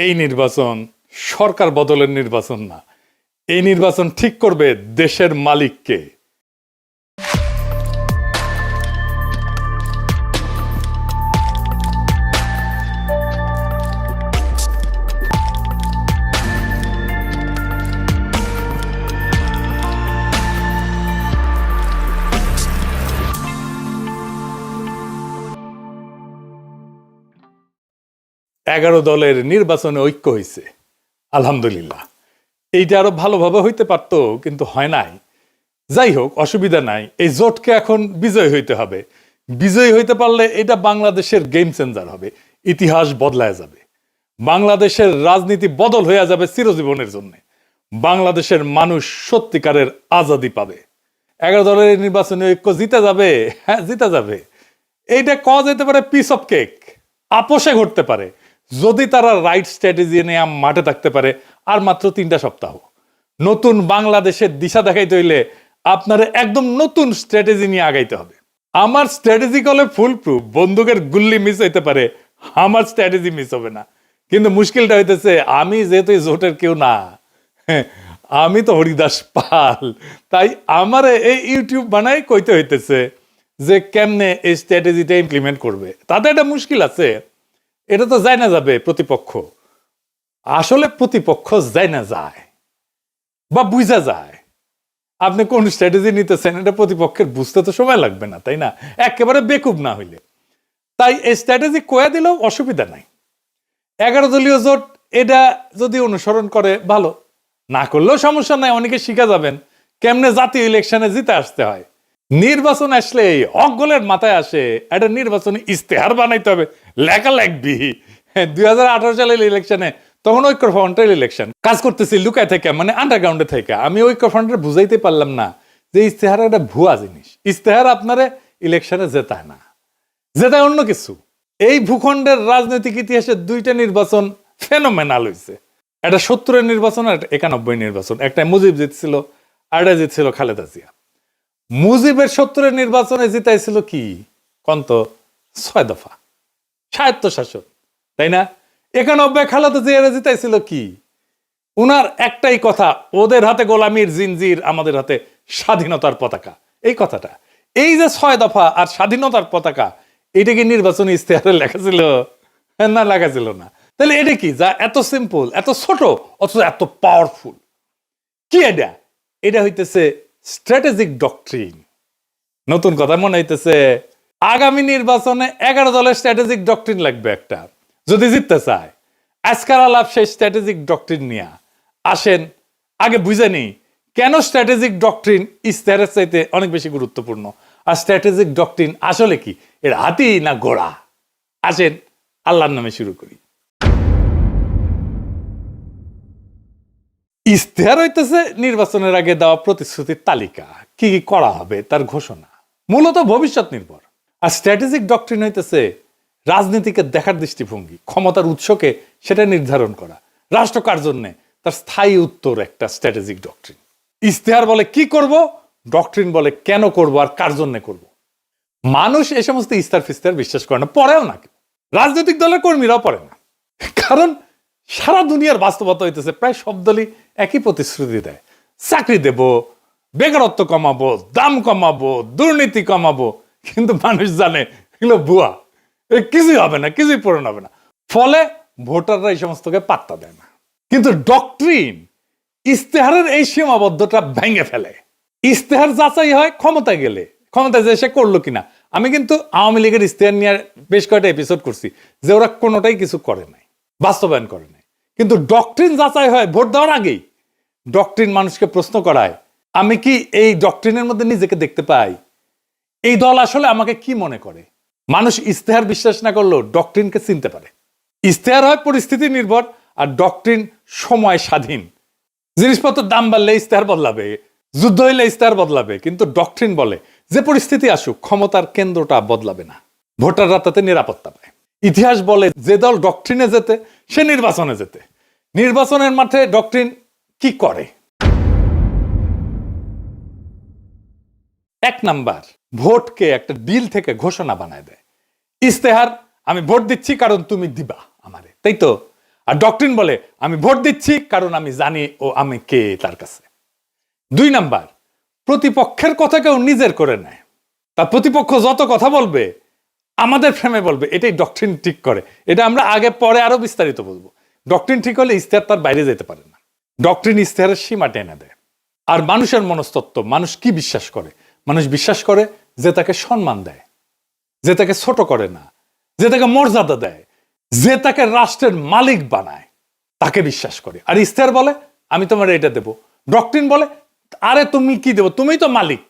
এই নির্বাচন সরকার বদলের নির্বাচন না, এই নির্বাচন ঠিক করবে দেশের মালিককে। এগারো দলের নির্বাচনে ঐক্য হয়েছে, আলহামদুলিল্লাহ। এইটা আরো ভালোভাবে হইতে পারতো, কিন্তু হয় নাই। যাই হোক, অসুবিধা নাই। এই জোটকে এখন বিজয় হইতে হবে। বিজয়ী হইতে পারলে এটা বাংলাদেশের গেম চেঞ্জার হবে, ইতিহাস বদলায় যাবে, বাংলাদেশের রাজনীতি বদল হয়ে যাবে চিরজীবনের জন্য। বাংলাদেশের মানুষ সত্যিকারের আজাদি পাবে। এগারো দলের নির্বাচনে ঐক্য জিতে যাবে, হ্যাঁ জিতে যাবে। এইটা কওয়া যেতে পারে পিস অফ কেক, আপোষে ঘটতে পারে যদি তারা রাইট স্ট্র্যাটেজি নিয়ে মাঠে থাকতে পারে। আর মাত্র 3টা সপ্তাহ। নতুন বাংলাদেশের দিশা দেখাইতে হইলে আপনার একদম নতুন স্ট্র্যাটেজি নিয়ে আগাইতে হবে। আমার স্ট্র্যাটেজি কলে ফুল প্রুফ, বন্দুকের গুল্লি মিস হইতে পারে, আমার স্ট্র্যাটেজি মিস হবে না। কিন্তু মুশকিলটা হইতেছে, আমি যেহেতু জোটের কেউ না, আমি তো হরিদাস পাল, তাই আমার এই ইউটিউব বানাই কইতে হইতেছে যে কেমনে এই স্ট্র্যাটেজিটা ইমপ্লিমেন্ট করবে। তাতে একটা মুশকিল আছে, এটা তো যায় না যাবে প্রতিপক্ষ। আসলে প্রতিপক্ষ যায় না যায় বা বুঝা যায় আপনি কোন স্ট্র্যাটেজি নিতেছেন, এটা প্রতিপক্ষের বুঝতে তো সময় লাগবে না, তাই না? একেবারে বেকুব না হইলে। তাই এই স্ট্র্যাটেজি কয়ে দিলেও অসুবিধা নাই। 11 দলীয় জোট এটা যদি অনুসরণ করে ভালো, না করলেও সমস্যা নাই। অনেকে শিখা যাবেন কেমনে জাতীয় ইলেকশনে জিতে আসতে হয়। নির্বাচন আসলে অগলের মাথায় আসে একটা নির্বাচনী ইস্তেহার বানাইতে হবে, লেখা লাগবি। 2018 সালের ইলেকশনে তখন ঐক্যফ্রন্টের ইলেকশন কাজ করতেছি লুকায় থেকে, মানে আন্ডারগ্রাউন্ডে থেকে। আমি ঐক্যফ্রন্টের বুঝাইতে পারলাম না যে ইস্তেহার একটা ভুয়া জিনিস। ইস্তেহার আপনারে ইলেকশনে জেতায় না, জেতায় অন্য কিছু। এই ভূখণ্ডের রাজনৈতিক ইতিহাসে 2টা নির্বাচন ফেনোমেনাল হয়েছে। একটা 70-এর নির্বাচন আর একটা 91 নির্বাচন। একটা মুজিব জিতছিল, আর একটা জিতছিল খালেদা জিয়া। মুজিবের 70-এর নির্বাচনে জিতাইছিল কি কন্ত 6 দফা স্বায়ত্তশাসন, তাই না? 91 খালেদা জিয়া জিতাইছিল কি? উনার একটাই কথা, ওদের হাতে গোলামির জিনজির, আমাদের হাতে স্বাধীনতার পতাকা। এই কথাটা, এই যে 6 দফা আর স্বাধীনতার পতাকা, এটা কি নির্বাচনী ইস্তেহারে লেখা ছিল? না, লেখা ছিল না। তাহলে এটা কি যা এত সিম্পল, এত ছোট, অথচ এত পাওয়ারফুল? কি এটা? এটা হইতেছে স্ট্র্যাটেজিক ডক্ট্রিন। নতুন কথা মনে হইতেছে, আগামী নির্বাচনে 11 দলের স্ট্র্যাটেজিক ডক্ট্রিন লাগবে একটা, যদি জিততে চায়। আজকাল আলাপ সেই স্ট্র্যাটেজিক ডক্ট্রিন নিয়ে আসেন। আগে বুঝে নি কেন স্ট্র্যাটেজিক ডক্ট্রিন ইস্তেহারের চাইতে অনেক বেশি গুরুত্বপূর্ণ, আর স্ট্র্যাটেজিক ডক্ট্রিন আসলে কি, এর হাতি না ঘোড়া? আসেন আল্লাহর নামে শুরু করি। ইস্তেহার হইতেছে নির্বাচনের আগে দেওয়া প্রতিশ্রুতির তালিকা, কি কি করা হবে তার ঘোষণা, মূলত ভবিষ্যৎ নির্ভর। আর স্ট্র্যাটেজিক ডক্ট্রিন হইতেছে রাজনীতিকে দেখার দৃষ্টিভঙ্গি, ক্ষমতার উৎসকে সেটা নির্ধারণ করা, রাষ্ট্র কার জন্য, তার স্থায়ী উত্তর একটা স্ট্র্যাটেজিক ডক্ট্রিন। ইস্তেহার বলে কি করব, ডক্ট্রিন বলে কেন করব আর কার জন্য করব। মানুষ এই সমস্ত ইস্তার ফিস্তার বিশ্বাস করে না, পড়েও না। রাজনৈতিক দলের কর্মীরাও পড়ে না, কারণ সারা দুনিয়ার বাস্তবতা হইতেছে প্রায় সব দলই একই প্রতিশ্রুতি দেয়। চাকরি দেব, বেকারত্ব কমাবো, দাম কমাবো, দুর্নীতি কমাবো, কিন্তু মানুষ জানে এগুলো ভুয়া, কিছুই হবে না, কিছুই পূরণ হবে না। ফলে ভোটাররা এই সমস্তকে পাত্তা দেয় না। কিন্তু ডক্ট্রিন ইস্তেহারের এই সীমাবদ্ধতা ভেঙে ফেলে। ইস্তেহার যাচাই হয় ক্ষমতায় গেলে, ক্ষমতায় যে সে করলো কিনা। আমি কিন্তু আওয়ামী লীগের ইস্তেহার নিয়ে বেশ কয়েকটা এপিসোড করছি যে ওরা কোনোটাই কিছু করে নাই, বাস্তবায়ন করে নাই। কিন্তু ডক্ট্রিন যাচাই হয় ভোট দেওয়ার আগেই। ডক্ট্রিন মানুষকে প্রশ্ন করায়, আমি কি এই ডক্ট্রিনের মধ্যে নিজেকে দেখতে পাই? এই দল আসলে আমাকে কি মনে করে? মানুষ ইস্তেহার বিশ্বাস না করলেও ডক্ট্রিনকে চিনতে পারে। ইস্তেহার হয় পরিস্থিতি নির্ভর, আর ডক্ট্রিন সময় স্বাধীন। জিনিসপত্র দাম বাড়লে ইস্তেহার বদলাবে, যুদ্ধ হইলে ইস্তেহার বদলাবে, কিন্তু ডক্ট্রিন বলে যে পরিস্থিতি আসুক ক্ষমতার কেন্দ্রটা বদলাবে না, ভোটাররা তাতে নিরাপত্তা পায়। ইতিহাস বলে যে দল ডক্ট্রিনে যেতে সে নির্বাচনে যেতে। নির্বাচনের মাঠে ডক্ট্রিন কি করে? 1 নাম্বার, ভোটকে একটা ডিল থেকে ঘোষণা বানায় দেয়। ইস্তেহার, আমি ভোট দিচ্ছি কারণ তুমি দিবা আমারে, তাই তো? আর ডক্ট্রিন বলে আমি ভোট দিচ্ছি কারণ আমি জানি ও আমি কে তার কাছে। 2 নাম্বার, প্রতিপক্ষের কথা কেউ নিজের করে নেয়। তার প্রতিপক্ষ যত কথা বলবে আমাদের ফ্রেমে বলবে, এটাই ডক্ট্রিন ঠিক করে। এটা আমরা আগে পরে আরো বিস্তারিত বলবো। ডক্ট্রিন ঠিক হলে ইশতেহার তার বাইরে যেতে পারে না। ডক্ট্রিন ইশতেহারের সীমা টেনে দেয়। আর মানুষের মনস্তত্ত্ব, মানুষ কি বিশ্বাস করে? মানুষ বিশ্বাস করে যে তাকে সম্মান দেয়, যে তাকে ছোট করে না, যে তাকে মর্যাদা দেয়, যে তাকে রাষ্ট্রের মালিক বানায়, তাকে বিশ্বাস করে। আর ইশতেহার বলে আমি তোমার এটা দেব। ডক্ট্রিন বলে আরে তুমি কি দেবো, তুমি তো মালিক।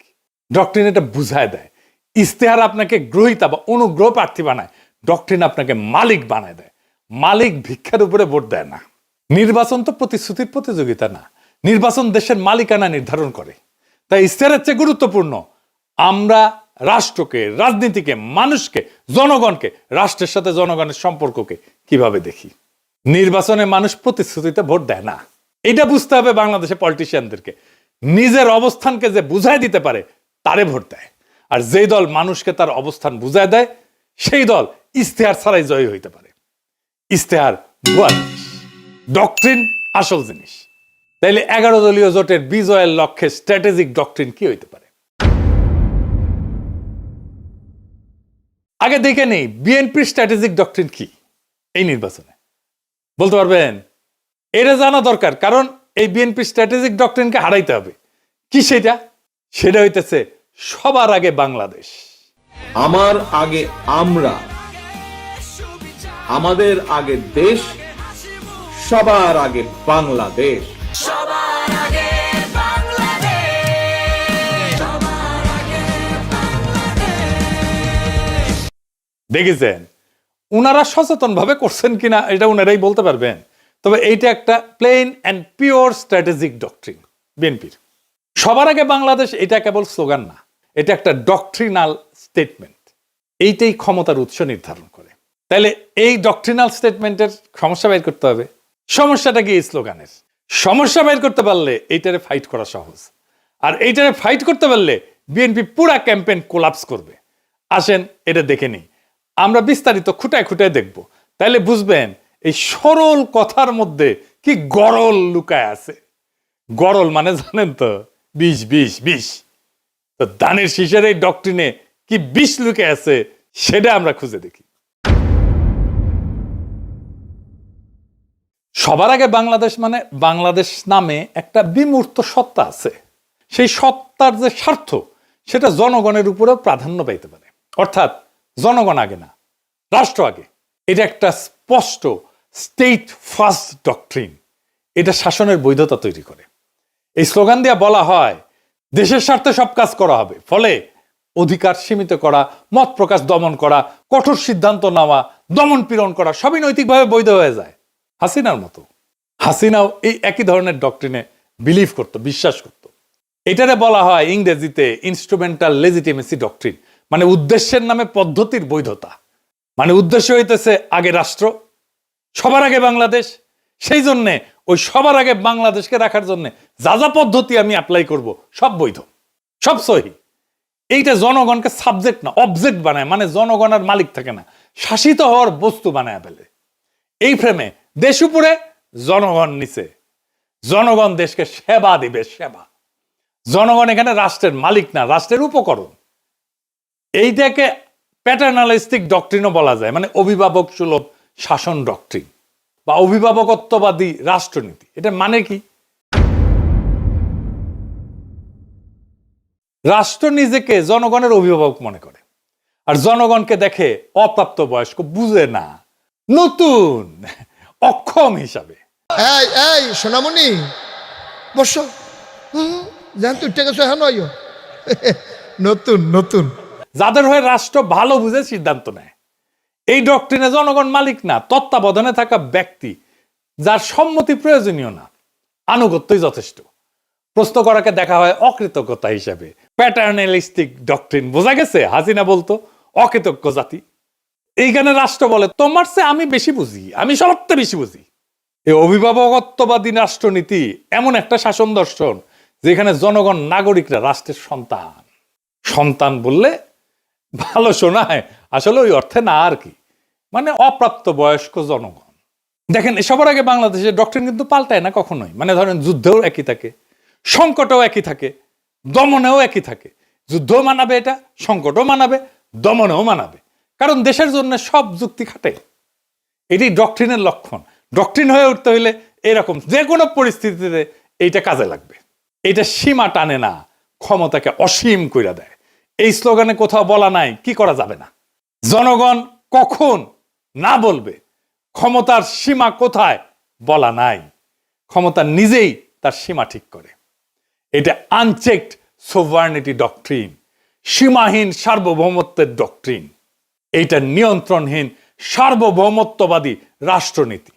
ডক্ট্রিন এটা বুঝায় দেয়। ইশতেহার আপনাকে গ্রহীতা বা অনুগ্রহ প্রার্থী বানায়, ডক্ট্রিন আপনাকে মালিক বানায় দেয়। মালিক ভিক্ষার উপরে ভোট দেয় না। নির্বাচন তো প্রতিশ্রুতির প্রতিযোগিতা না, নির্বাচন দেশের মালিকানা নির্ধারণ করে। তাই ইশতেহারের চেয়ে গুরুত্বপূর্ণ আমরা রাষ্ট্রকে, রাজনীতিকে, মানুষকে, জনগণকে, রাষ্ট্রের সাথে জনগণের সম্পর্ককে কিভাবে দেখি। নির্বাচনে মানুষ প্রতিশ্রুতিতে ভোট দেয় না, এটা বুঝতে হবে বাংলাদেশের পলিটিশিয়ানদেরকে। নিজের অবস্থানকে যে বুঝাই দিতে পারে তারে ভোট দেয়। আর যেই দল মানুষকে তার অবস্থান বুঝায় দেয় সেই দল ইশতেহার ছাড়াই জয়ী হইতে পারে। ইশতেহার ভুয়া জিনিস, ডক্ট্রিন আসল জিনিস। তাইলে 11 দলীয় জোটের বিজয়ের লক্ষ্যে স্ট্র্যাটেজিক ডক্ট্রিন কি হইতে পারে? আগে দেখে নেই বিএনপির স্ট্র্যাটেজিক ডক্ট্রিন কি এই নির্বাচনে, বলতে পারবেন? এটা জানা দরকার, কারণ এই বিএনপির স্ট্র্যাটেজিক ডক্ট্রিনকে হারাইতে হবে। কি সেটা? সেটা হইতেছে সবার আগে বাংলাদেশ। আমার আগে আমরা, আমাদের আগে দেশ, সবার আগে বাংলাদেশ। সবার আগে বাংলাদেশ, সবার আগে বাংলাদেশ। দেখেছেন উনারা সচেতন ভাবে করছেন কিনা এটা উনারাই বলতে পারবেন। তবে এইটা একটা plain and pure strategic doctrine বিএনপির। সবার আগে বাংলাদেশ এটা কেবল স্লোগান না, এটা একটা ডক্ট্রিনাল স্টেটমেন্ট। এইটাই ক্ষমতার উৎস নির্ধারণ করে। তাহলে এই ডক্ট্রিনাল স্টেটমেন্টের সমস্যা বের করতে হবে। সমস্যাটা কি? এই স্লোগানের সমস্যা বের করতে পারলে এইটারে ফাইট করা সহজ। আর এইটারে ফাইট করতে পারলে বিএনপি পুরা ক্যাম্পেইন কোলাপস করবে। আসেন এটা দেখে নিই, আমরা বিস্তারিত খুঁটায় খুঁটায় দেখব। তাইলে বুঝবেন এই সরল কথার মধ্যে কি গরল লুকায় আছে। গরল মানে জানেন তো, বিষ বিষ বিষ। তো দানের শীষের এই ডক্ট্রিনে কি বিষ লুকে আছে সেটা আমরা খুঁজে দেখি। সবার আগে বাংলাদেশ মানে বাংলাদেশ নামে একটা বিমূর্ত সত্তা আছে। সেই সত্তার যে স্বার্থ সেটা জনগণের উপরেও প্রাধান্য পাইতে পারে। অর্থাৎ জনগণ আগে না, রাষ্ট্র আগে। এটা একটা স্পষ্ট স্টেট ফার্স্ট ডক্ট্রিন। এটা শাসনের বৈধতা তৈরি করে। এই স্লোগান দিয়ে বলা হয় দেশের স্বার্থে সব কাজ করা হবে, ফলে অধিকার সীমিত করা, মত প্রকাশ দমন করা, কঠোর সিদ্ধান্ত নেওয়া, দমন পীড়ন করা সবই নৈতিকভাবে বৈধ হয়ে যায়। হাসিনার মতো। হাসিনাও এই একই ধরনের ডক্ট্রিনে বিলিভ করত, বিশ্বাস করত। এটারে বলা হয় ইংরেজিতে ইনস্ট্রুমেন্টাল লেজিটিমেসি ডক্ট্রিন, মানে উদ্দেশ্যের নামে পদ্ধতির বৈধতা। মানে উদ্দেশ্য হইতেছে আগে রাষ্ট্র, সবার আগে বাংলাদেশ। সেই জন্যে ওই সবার আগে বাংলাদেশকে রাখার জন্য যা যা পদ্ধতি আমি অ্যাপ্লাই করব সব বৈধ, সব সহি। এইটা জনগণকে সাবজেক্ট না অবজেক্ট বানায়, মানে জনগণ আর মালিক থাকে না, শাসিত হওয়ার বস্তু বানায় ফেলে। এই ফ্রেমে দেশ উপরে, জনগণ নিচে। জনগণ দেশকে সেবা দিবে, সেবা। জনগণ এখানে রাষ্ট্রের মালিক না, রাষ্ট্রের উপকরণ। এইটাকে প্যাটার্নালিস্টিক ডক্ট্রিনও বলা যায়, মানে অভিভাবক সুলভ শাসন ডক্ট্রিন বা অভিভাবকত্ববাদী রাষ্ট্রনীতি। এটা মানে কি? রাষ্ট্র নিজেকে জনগণের অভিভাবক মনে করে, আর জনগণকে দেখে অপ্রাপ্ত বয়স্ক, বুঝে না, নতুন, অক্ষম হিসাবে। এই এই সোনামণি বসো, জান তুই গেছো হ্যাঁ নয় নতুন নতুন। যাদের হয়ে রাষ্ট্র ভালো বুঝে সিদ্ধান্ত নেয়। এই ডক্ট্রিনে জনগণ মালিক না, তত্ত্বাবধানে থাকা ব্যক্তি, যার সম্মতি প্রয়োজনীয় না, আনুগত্যই যথেষ্ট। প্রশ্ন করাকে দেখা হয় অকৃতজ্ঞতা হিসাবে। Paternalistic doctrine. বোঝা গেছে হাসিনা বলতো অকৃতজ্ঞ জাতি। এইখানে রাষ্ট্র বলে তোমার চেয়ে আমি বেশি বুঝি, আমি সবচেয়ে বেশি বুঝি। এই অভিভাবকত্ববাদী রাষ্ট্রনীতি এমন একটা শাসন দর্শন যেখানে জনগণ নাগরিকরা রাষ্ট্রের সন্তান। সন্তান বললে ভালো শোনায়, আসলে ওই অর্থে না আর কি, মানে অপ্রাপ্ত বয়স্ক জনগণ। দেখেন সবার আগে বাংলাদেশের ডক্টরিন কিন্তু পাল্টায় না কখনোই। মানে ধরেন যুদ্ধেও একই থাকে, সংকটেও একই থাকে, দমনেও একই থাকে। যুদ্ধও মানাবে, এটা সংকটও মানাবে, দমনেও মানাবে, কারণ দেশের জন্য সব যুক্তি খাটে। এটি ডক্টরিনের লক্ষণ। ডক্টরিন হয়ে উঠতে হইলে এরকম যে কোনো পরিস্থিতিতে এইটা কাজে লাগবে। এটা সীমা টানে না, ক্ষমতাকে অসীম কইরা দেয়। এই স্লোগানে কোথাও বলা নাই কি করা যাবে না, জনগণ কখন না বলবে, ক্ষমতার সীমা কোথায় বলা নাই। ক্ষমতা নিজেই তার সীমা ঠিক করে। এটা আনচেকড সোভার্নিটি ডক্ট্রিন, সীমাহীন সার্বভৌমত্বের ডক্ট্রিন। এইটা নিয়ন্ত্রণহীন সার্বভৌমত্ববাদী রাষ্ট্রনীতি।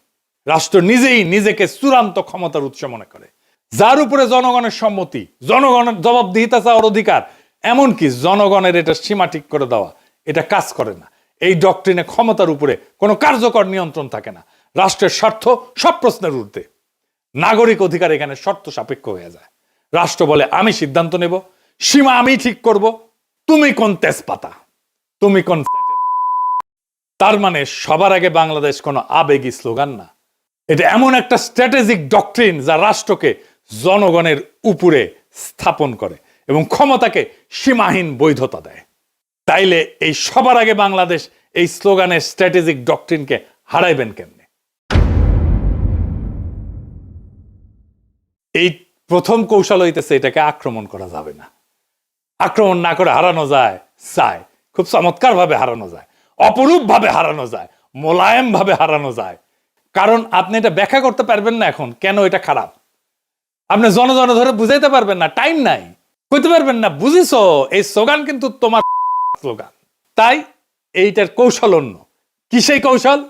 রাষ্ট্র নিজেই নিজেকে চূড়ান্ত ক্ষমতার উৎস মনে করে, যার উপরে জনগণের সম্মতি, জনগণের জবাবদিহিতা চাওয়ার অধিকার, এমনকি জনগণের এটা সীমা ঠিক করে দেওয়া, এটা কাজ করে না। এই ডক্ট্রিনে ক্ষমতার উপরে কোনো কার্যকর নিয়ন্ত্রণ থাকে না। রাষ্ট্রের স্বার্থ সব প্রশ্নের ঊর্ধ্বে। নাগরিক অধিকার এখানে শর্ত সাপেক্ষ হয়ে যায়। রাষ্ট্র বলে আমি সিদ্ধান্ত নেব, সীমা আমি ঠিক করব, তুমি কোন তেজপাতা, তুমি কোন। তার মানে সবার আগে বাংলাদেশ কোনো আবেগী স্লোগান না, এটা এমন একটা স্ট্র্যাটেজিক ডক্ট্রিন যা রাষ্ট্রকে জনগণের উপরে স্থাপন করে এবং ক্ষমতাকে সীমাহীন বৈধতা দেয়। তাইলে এই সবার আগে বাংলাদেশ এই স্লোগানের স্ট্র্যাটেজিক ডক্ট্রিনকে হারাইবেন কেমনে? এই প্রথম কৌশল হইতেছে এটাকে আক্রমণ করা যাবে না। আক্রমণ না করে হারানো যায়, খুব চমৎকার ভাবে হারানো যায়, অপরূপ ভাবে হারানো যায়, মোলায়েম ভাবে হারানো যায়। কারণ আপনি এটা ব্যাখ্যা করতে পারবেন না এখন কেন এটা খারাপ। আপনি জন ধরে বুঝাইতে পারবেন না, টাইম নাই, কইতে পারবেন না বুঝিস এই স্লোগান কিন্তু তোমার স্লোগান। তাই এইটার কৌশল অন্য। কি সেই কৌশল?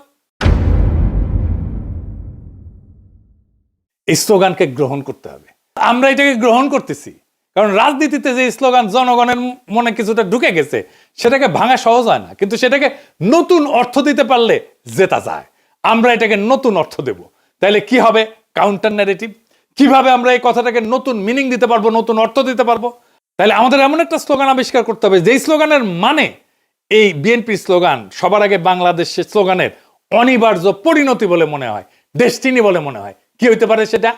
এই স্লোগানকে গ্রহণ করতে হবে। আমরা এটাকে গ্রহণ করতেছি কারণ রাজনীতিতে যে স্লোগান জনগণের মনে কিছুটা ঢুকে গেছে, সেটাকে ভাঙা সহজ হয় না, কিন্তু সেটাকে নতুন অর্থ দিতে পারলে জেতা যায়। আমরা এটাকে নতুন অর্থ দেব। তাইলে কি হবে? Counter narrative. কিভাবে আমরা এই কথাটাকে নতুন মিনিং দিতে পারবো, নতুন অর্থ দিতে পারবো? তাহলে আমাদের এমন একটা স্লোগান আবিষ্কার করতে হবে যেই স্লোগানের মানে এই বিএনপির স্লোগান সবার আগে বাংলাদেশের স্লোগানের অনিবার্য পরিণতি বলে মনে হয়, ডেস্টিনি বলে মনে হয়। কি হইতে পারে সেটা?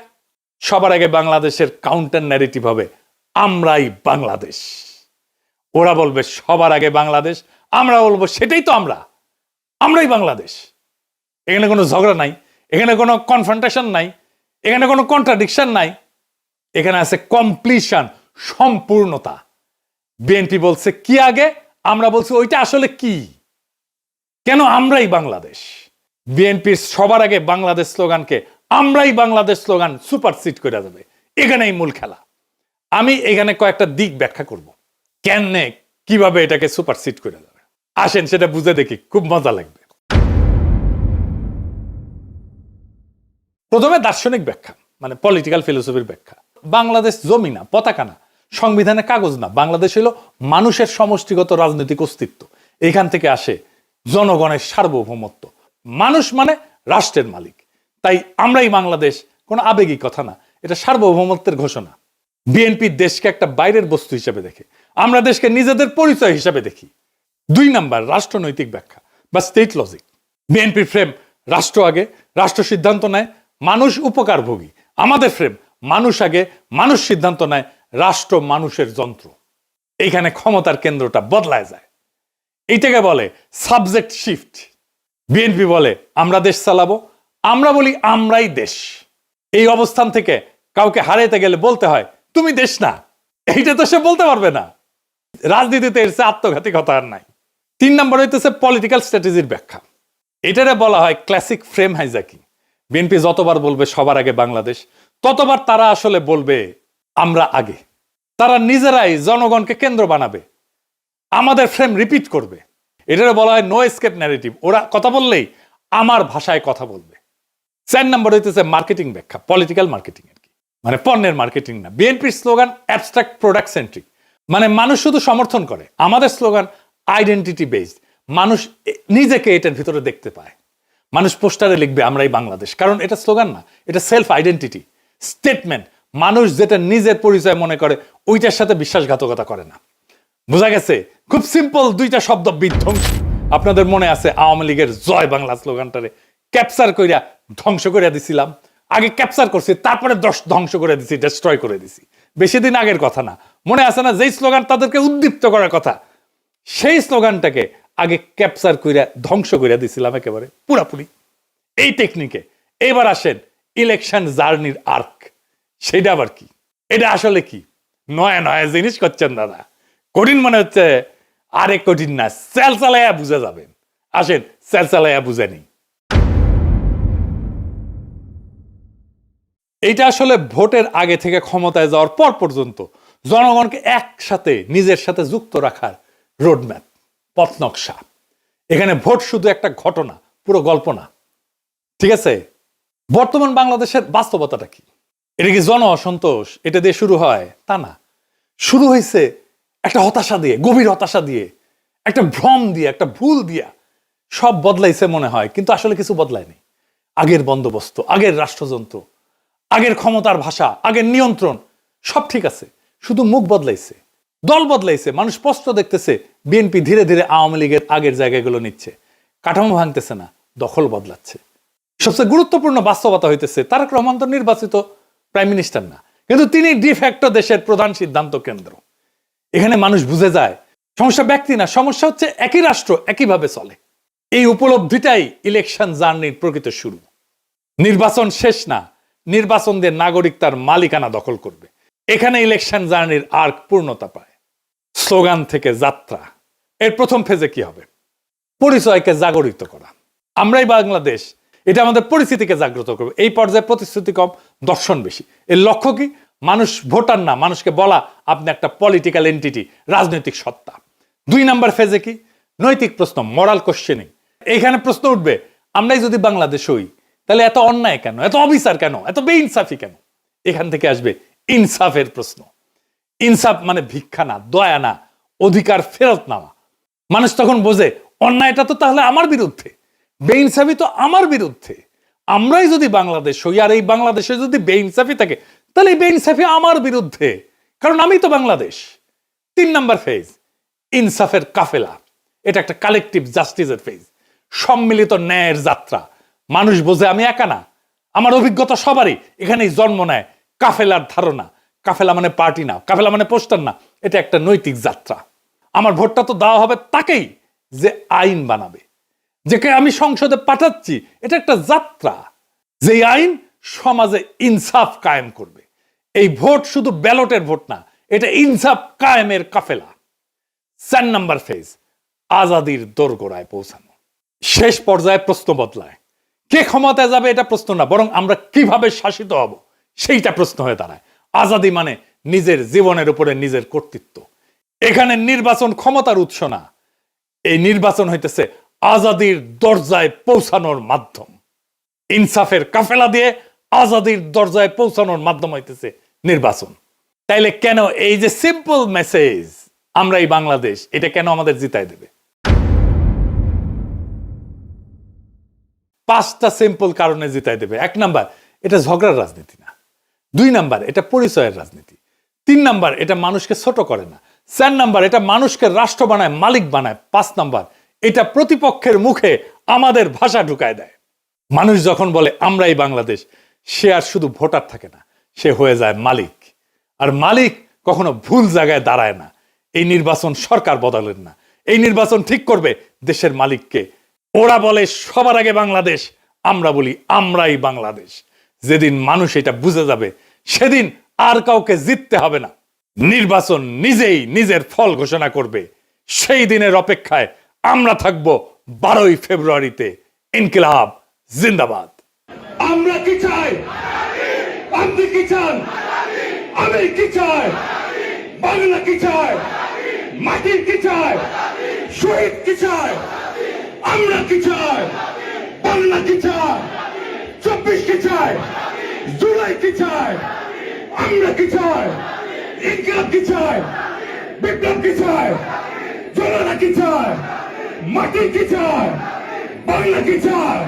সবার আগে বাংলাদেশের কাউন্টার ন্যারেটিভ হবে আমরাই বাংলাদেশ। ওরা বলবে সবার আগে বাংলাদেশ, আমরা বলবো সেটাই তো আমরাই বাংলাদেশ। এখানে কোনো ঝগড়া নাই, এখানে কোনো কনফ্রন্টেশন নাই, এখানে কোনো কন্ট্রাডিকশন নাই, এখানে আছে কমপ্লিশন, সম্পূর্ণতা। বিএনপি বলছে কি আগে, আমরা বলছি ওইটা আসলে কি, কেন আমরাই বাংলাদেশ। বিএনপির সবার আগে বাংলাদেশ স্লোগানকে আমরাই বাংলাদেশ স্লোগান সুপারসিড করে যাবে। এখানেই মূল খেলা। আমি এখানে কয়েকটা দিক ব্যাখ্যা করব কেন, কিভাবে এটাকে সুপারসিড করে যাবে। আসেন সেটা বুঝে দেখি, খুব মজা লাগবে। প্রথমে দার্শনিক ব্যাখ্যা, মানে পলিটিক্যাল ফিলোসফির ব্যাখ্যা। বাংলাদেশ জমি না, পতাকা না, সংবিধানের কাগজ না। বাংলাদেশ হলো মানুষের সমষ্টিগত রাজনৈতিক অস্তিত্ব। এখান থেকে আসে জনগণের সার্বভৌমত্ব। মানুষ মানে রাষ্ট্রের মালিক। তাই আমরাই বাংলাদেশ কোনো আবেগী কথা না, এটা সার্বভৌমত্বের ঘোষণা। বিএনপি দেশকে একটা বাইরের বস্তু হিসেবে দেখে, আমরা দেশকে নিজেদের পরিচয় হিসেবে দেখি। 2 নাম্বার রাষ্ট্রনৈতিক ব্যাখ্যা বা স্টেট লজিক। বিএনপির ফ্রেম রাষ্ট্র আগে, রাষ্ট্র সিদ্ধান্ত নেয়, মানুষ উপকারভোগী। আমাদের ফ্রেম মানুষ আগে, মানুষ সিদ্ধান্ত নেয়, রাষ্ট্র মানুষের যন্ত্র। এইখানে ক্ষমতার কেন্দ্রটা বদলায় যায়। এইটাকে বলে সাবজেক্ট শিফট। বিএনপি বলে আমরা দেশ চালাবো, আমরা বলি আমরাই দেশ। এই অবস্থান থেকে কাউকে হারাইতে গেলে বলতে হয় তুমি দেশ না। এইটা তো সে বলতে পারবে না। রাজনীতিতে এর চেয়ে আত্মঘাতী কথা আর নাই। 3 নম্বর হইতেছে পলিটিক্যাল স্ট্র্যাটেজির ব্যাখ্যা। এটারে বলা হয় ক্লাসিক ফ্রেম হাইজ্যাকিং। বিএনপি যতবার বলবে সবার আগে বাংলাদেশ, ততবার তারা আসলে বলবে আমরা আগে। তারা নিজেরাই জনগণকে কেন্দ্র বানাবে, আমাদের ফ্রেম রিপিট করবে। এটারে বলা হয় নো এসকেপ ন্যারেটিভ। ওরা কথা বললেই আমার ভাষায় কথা বলবে। 4 নম্বর হইতেছে মার্কেটিং ব্যাখ্যা, পলিটিক্যাল মার্কেটিং আর কি, মানে পণ্যের মার্কেটিং না। বিএনপির স্লোগান অ্যাবস্ট্রাক্ট প্রোডাক্ট সেন্ট্রিক, মানে মানুষ শুধু সমর্থন করে। আমাদের স্লোগান আইডেন্টিটি বেসড, মানুষ নিজেকে এটার ভিতরে দেখতে পায়। মানুষ পোস্টারে লিখবে আমরাই বাংলাদেশ, কারণ এটা স্লোগান না, এটা সেলফ আইডেন্টিটি স্টেটমেন্ট। মানুষ যেটা নিজের পরিচয় মনে করে ওইটার সাথে বিশ্বাসঘাতকতা করে না। বোঝা গেছে? খুব সিম্পল 2টা শব্দ, বিধ্বংসী। আপনাদের মনে আছে আওয়ামী লীগের জয় বাংলা স্লোগানটারে ক্যাপচার কইরা ধ্বংস করে দিছিলাম, আগে ক্যাপচার করছি তারপরে ধ্বংস করে দিছি, ডেস্ট্রয় করে দিছি। বেশি দিন আগের কথা না, মনে আছে না যেই স্লোগান তাদেরকে উদ্দীপ্ত করার কথা, সেই স্লোগানটাকে আগে ক্যাপচার কইরা ধ্বংস করে দিছিলাম একেবারে পুরাপুরি। এই টেকনিকে এবার আসেন ইলেকশন জার্নির আর্ক, সেটা আবার কি? এটা আসলে কি? নয়া নয়া জিনিস করছেন দাদা, কঠিন মনে হচ্ছে, আরে কঠিন না, সেল চালাইয়া বুঝে যাবেন। আসেন সেল চালাইয়া বুঝে নিই। এইটা আসলে ভোটের আগে থেকে ক্ষমতায় যাওয়ার পর পর্যন্ত জনগণকে একসাথে নিজের সাথে যুক্ত রাখার রোডম্যাপ, পথ নকশা। এখানে ভোট শুধু একটা ঘটনা, পুরো গল্প না, ঠিক আছে? বর্তমান বাংলাদেশের বাস্তবতাটা কি? এটা কি জন অসন্তোষ এটা দিয়ে শুরু হয়? তা না, শুরু হয়েছে একটা হতাশা দিয়ে, গভীর হতাশা দিয়ে, একটা ভ্রম দিয়ে, একটা ভুল দিয়া। সব বদলাইছে মনে হয়, কিন্তু আসলে কিছু বদলায়নি। আগের বন্দোবস্ত, আগের রাষ্ট্রযন্ত্র, আগের ক্ষমতার ভাষা, আগের নিয়ন্ত্রণ সব ঠিক আছে, শুধু মুখ বদলাইছে, দল বদলাইছে। মানুষ স্পষ্ট দেখতেছে বিএনপি ধীরে ধীরে আওয়ামী লীগের আগের জায়গাগুলো নিচ্ছে, কাঠামো ভাঙতেছে না, দখল বদলাচ্ছে। সবচেয়ে গুরুত্বপূর্ণ বাস্তবতা হইতেছে তারেক রহমান তো নির্বাচিত প্রাইম মিনিস্টার না, কিন্তু তিনি ডিফ্যাক্টো দেশের প্রধান সিদ্ধান্ত কেন্দ্র। এখানে মানুষ বুঝে যায় সমস্যা ব্যক্তি না, সমস্যা হচ্ছে একই রাষ্ট্র একইভাবে চলে। এই উপলব্ধিটাই ইলেকশন জার্নির প্রকৃত শুরু। নির্বাচন শেষ না, নির্বাচন দিয়ে নাগরিক তার মালিকানা দখল করবে। এখানে ইলেকশন জার্নির আর্ক পূর্ণতা পায়। স্লোগান থেকে যাত্রা, এর প্রথম ফেজে কি হবে? পরিচয়কে জাগরিত করা। আমরাই বাংলাদেশ, এটা আমাদের পরিস্থিতিকে জাগ্রত করবে। এই পর্যায়ে প্রতিশ্রুতি কম, দর্শন বেশি। এর লক্ষ্য কি? মানুষ ভোটার না, মানুষকে বলা আপনি একটা পলিটিক্যাল এন্টিটি, রাজনৈতিক সত্তা। 2 নাম্বার ফেজে কি? নৈতিক প্রশ্ন, মরাল কোশ্চেনিং। এইখানে প্রশ্ন উঠবে, আমরাই যদি বাংলাদেশ হই তাহলে এত অন্যায় কেন, এত অবিচার কেন, এত বেইনসাফি কেন? এখান থেকে আসবে ইনসাফের প্রশ্ন। ইনসাফ মানে ভিক্ষা না, দয়া না, অধিকার ফেরত নেওয়া। মানুষ তখন বোঝে অন্যায়টা তো তাহলে আমার বিরুদ্ধে, বেইনসাফি তো আমার বিরুদ্ধে। আমরাই যদি বাংলাদেশ হই আর এই বাংলাদেশে যদি বেইনসাফি থাকে তাহলে এই বেইনসাফি আমার বিরুদ্ধে, কারণ আমি তো বাংলাদেশ। 3 নাম্বার ফেজ, ইনসাফের কাফেলা। এটা একটা কালেকটিভ জাস্টিসের ফেজ, সম্মিলিত ন্যায়ের যাত্রা। মানুষ বোঝে আমি একা না, আমার অভিজ্ঞতা সবারই। এখানেই জন্ম নেয় কাফেলার ধারণা। কাফেলা মানে পার্টি না, কাফেলা মানে পোস্টার না, এটা একটা নৈতিক যাত্রা। আমার ভোটটা তো দেওয়া হবে তাকেই যে আইন বানাবে, যাকে আমি সংসদে পাঠাচ্ছি। এটা একটা যাত্রা, যে আইন সমাজে ইনসাফ কায়েম করবে। এই ভোট শুধু ব্যালটের ভোট না, এটা ইনসাফ কায়েমের কাফেলা। 4 নাম্বার ফেজ, আজাদির দোরগোড়ায় পৌঁছানো। শেষ পর্যায়ে প্রশ্ন বদলায়, কে ক্ষমতায় যাবে এটা প্রশ্ন না, বরং আমরা কিভাবে শাসিত হব সেইটা প্রশ্ন হয়ে দাঁড়ায়। আজাদি মানে নিজের জীবনের উপরে নিজের কর্তৃত্ব। এখানে নির্বাচন ক্ষমতার উৎস না, এই নির্বাচন হইতেছে আজাদির দরজায় পৌঁছানোর মাধ্যম। ইনসাফের কাফেলা দিয়ে আজাদির দরজায় পৌঁছানোর মাধ্যম হইতেছে নির্বাচন। তাইলে কেন এই যে সিম্পল মেসেজ আমরা এই বাংলাদেশ, এটা কেন আমাদের জিতায় দেবে? 5টা সিম্পল কারণে জিতায় দেবে। 1 নাম্বার, এটা ঝগড়ার রাজনীতি না। 2 নাম্বার, এটা পরিচয়ের রাজনীতি। 3 নাম্বার, এটা মানুষকে ছোট করে না। 4 নাম্বার, এটা মানুষকে রাষ্ট্র বানায়, মালিক বানায়। 5 নাম্বার, এটা প্রতিপক্ষের মুখে আমাদের ভাষা ঢুকায় দেয়। মানুষ যখন বলে আমরাই বাংলাদেশ, সে আর শুধু ভোটার থাকে না, সে হয়ে যায় মালিক। আর মালিক কখনো ভুল জায়গায় দাঁড়ায় না। এই নির্বাচন সরকার বদলেন না, এই নির্বাচন ঠিক করবে দেশের মালিককে। ওরা বলে সবার আগে বাংলাদেশ, আমরা বলি আমরাই বাংলাদেশ। যেদিন মানুষ এটা বুঝে যাবে সেদিন আর কাউকে জিততে হবে না। নির্বাচন নিজেই নিজের ফল ঘোষণা করবে। সেই দিনের অপেক্ষায় আমরা থাকবো 12ই ফেব্রুয়ারিতে। ইনকিলাব জিন্দাবাদ। আমরা কি চাই? আপনি কি চান? আমি কি চাই? বাংলা কি চায়? মাটির কি চায়? শহীদ কি চায়? আমরা কি চাই? বাংলা কি চায়? 24 কি চায়? জুলাই কি চায়? আমরা কি চাই? ইনকিলাব কি চায়? বিপ্লব কি চায়? জনতা কি চায়? মাটি কি চায়? বাংলা কি চায়?